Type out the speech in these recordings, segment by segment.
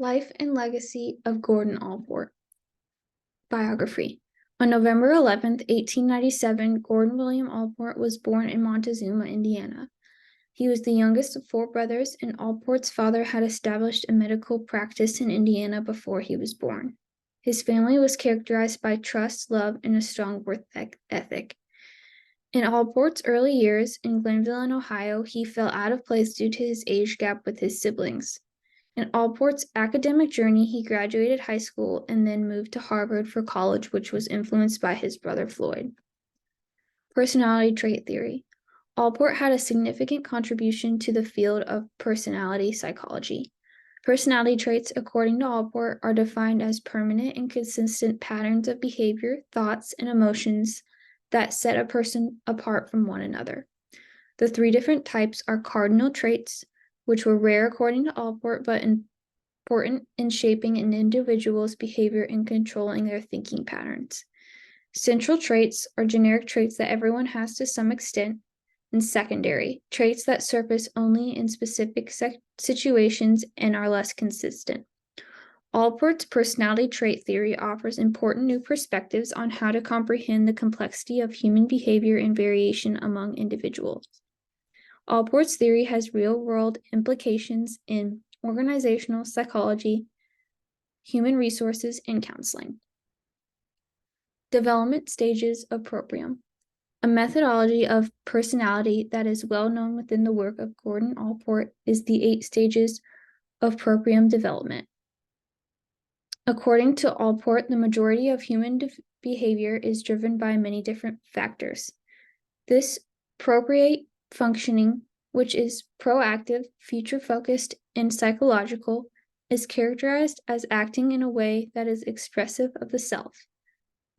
Life and Legacy of Gordon Allport. Biography. On November 11th, 1897, Gordon William Allport was born in Montezuma, Indiana. He was the youngest of four brothers, and Allport's father had established a medical practice in Indiana before he was born. His family was characterized by trust, love, and a strong work ethic. In Allport's early years in Glenville, Ohio, he fell out of place due to his age gap with his siblings. In Allport's academic journey, he graduated high school and then moved to Harvard for college, which was influenced by his brother Floyd. Personality trait theory. Allport had a significant contribution to the field of personality psychology. Personality traits, according to Allport, are defined as permanent and consistent patterns of behavior, thoughts, and emotions that set a person apart from one another. The three different types are cardinal traits, which were rare according to Allport, but important in shaping an individual's behavior and controlling their thinking patterns. Central traits are generic traits that everyone has to some extent, and secondary traits that surface only in specific situations and are less consistent. Allport's personality trait theory offers important new perspectives on how to comprehend the complexity of human behavior and variation among individuals. Allport's theory has real-world implications in organizational psychology, human resources, and counseling. Development stages of proprium. A methodology of personality that is well known within the work of Gordon Allport is the 8 stages of proprium development. According to Allport, the majority of human behavior is driven by many different factors. This propriate functioning, which is proactive, future-focused, and psychological, is characterized as acting in a way that is expressive of the self.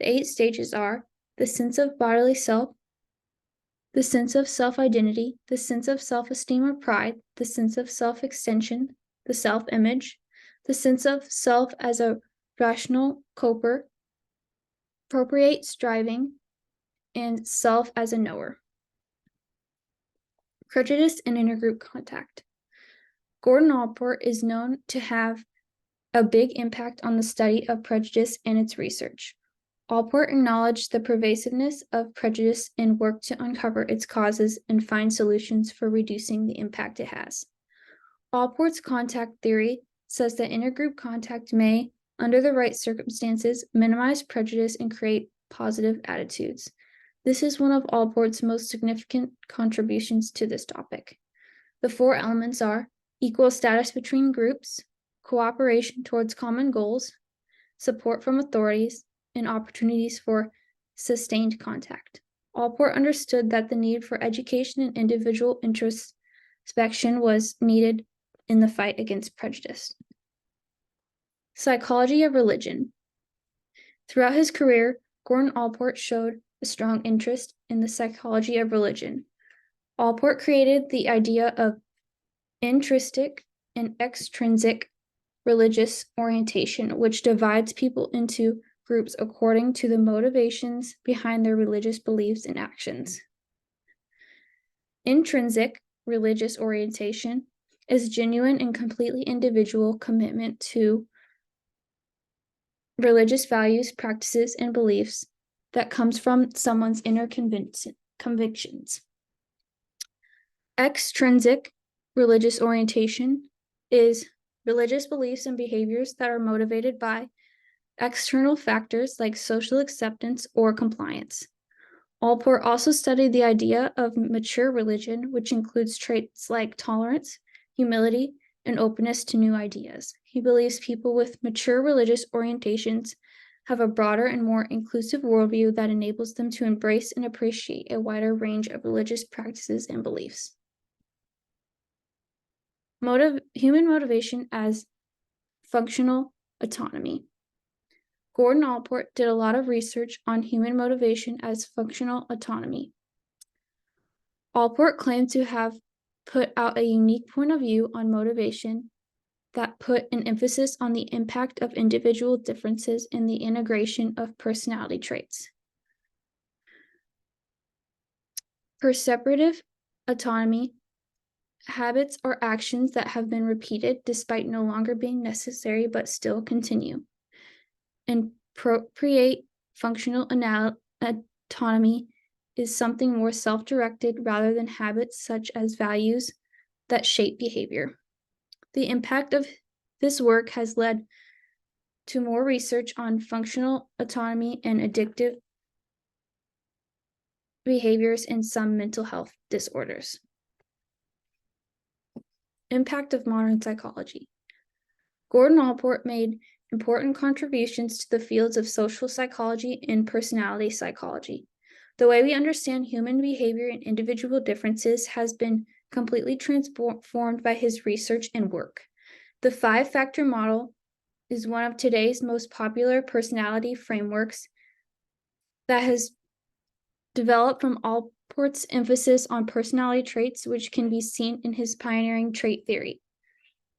The 8 stages are the sense of bodily self, the sense of self-identity, the sense of self-esteem or pride, the sense of self-extension, the self-image, the sense of self as a rational coper, propriate striving, and self as a knower. Prejudice and intergroup contact. Gordon Allport is known to have a big impact on the study of prejudice and its research. Allport acknowledged the pervasiveness of prejudice and worked to uncover its causes and find solutions for reducing the impact it has. Allport's contact theory says that intergroup contact may, under the right circumstances, minimize prejudice and create positive attitudes. This is one of Allport's most significant contributions to this topic. The 4 elements are equal status between groups, cooperation towards common goals, support from authorities, and opportunities for sustained contact. Allport understood that the need for education and individual introspection was needed in the fight against prejudice. Psychology of religion. Throughout his career, Gordon Allport showed a strong interest in the psychology of religion. Allport created the idea of intrinsic and extrinsic religious orientation, which divides people into groups according to the motivations behind their religious beliefs and actions. Intrinsic religious orientation is genuine and completely individual commitment to religious values, practices, and beliefs that comes from someone's inner convictions. Extrinsic religious orientation is religious beliefs and behaviors that are motivated by external factors like social acceptance or compliance. Allport also studied the idea of mature religion, which includes traits like tolerance, humility, and openness to new ideas. He believes people with mature religious orientations have a broader and more inclusive worldview that enables them to embrace and appreciate a wider range of religious practices and beliefs. Human motivation as functional autonomy. Gordon Allport did a lot of research on human motivation as functional autonomy. Allport claimed to have put out a unique point of view on motivation that put an emphasis on the impact of individual differences in the integration of personality traits. Perceptive autonomy habits or actions that have been repeated despite no longer being necessary but still continue. And appropriate functional autonomy is something more self-directed rather than habits such as values that shape behavior. The impact of this work has led to more research on functional autonomy and addictive behaviors in some mental health disorders. Impact of modern psychology. Gordon Allport made important contributions to the fields of social psychology and personality psychology. The way we understand human behavior and individual differences has been completely transformed by his research and work. The five-factor model is one of today's most popular personality frameworks that has developed from Allport's emphasis on personality traits, which can be seen in his pioneering trait theory.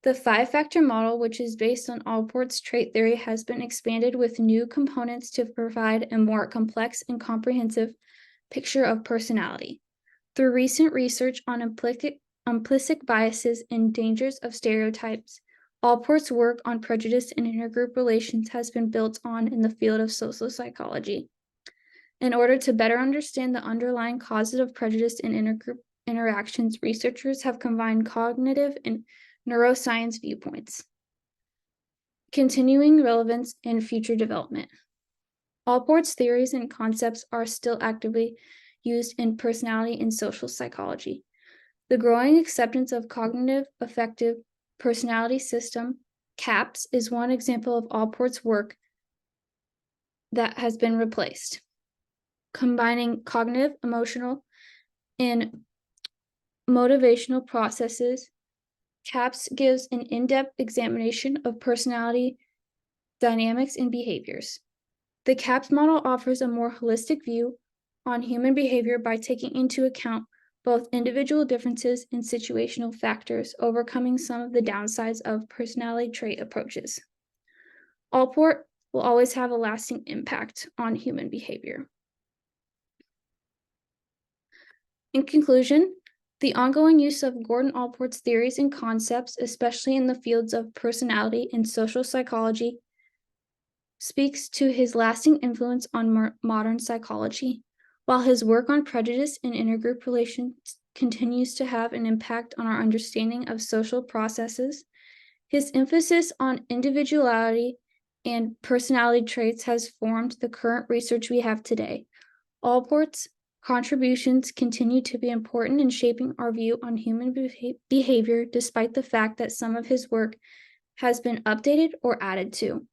The five-factor model, which is based on Allport's trait theory, has been expanded with new components to provide a more complex and comprehensive picture of personality. Through recent research on implicit biases and dangers of stereotypes, Allport's work on prejudice and intergroup relations has been built on in the field of social psychology. In order to better understand the underlying causes of prejudice in intergroup interactions, researchers have combined cognitive and neuroscience viewpoints, continuing relevance and future development. Allport's theories and concepts are still actively used in personality and social psychology. The growing acceptance of cognitive affective personality system, CAPS, is one example of Allport's work that has been replaced. Combining cognitive, emotional, and motivational processes, CAPS gives an in-depth examination of personality dynamics and behaviors. The CAPS model offers a more holistic view on human behavior by taking into account both individual differences and situational factors, overcoming some of the downsides of personality trait approaches. Allport will always have a lasting impact on human behavior. In conclusion, the ongoing use of Gordon Allport's theories and concepts, especially in the fields of personality and social psychology, speaks to his lasting influence on modern psychology. While his work on prejudice and intergroup relations continues to have an impact on our understanding of social processes, his emphasis on individuality and personality traits has formed the current research we have today. Allport's contributions continue to be important in shaping our view on human behavior, despite the fact that some of his work has been updated or added to.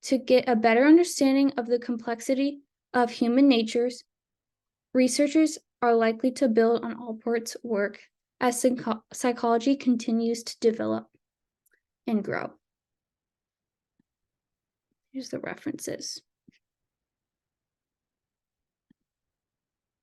To get a better understanding of the complexity of human natures, researchers are likely to build on Allport's work as psychology continues to develop and grow. Here's the references.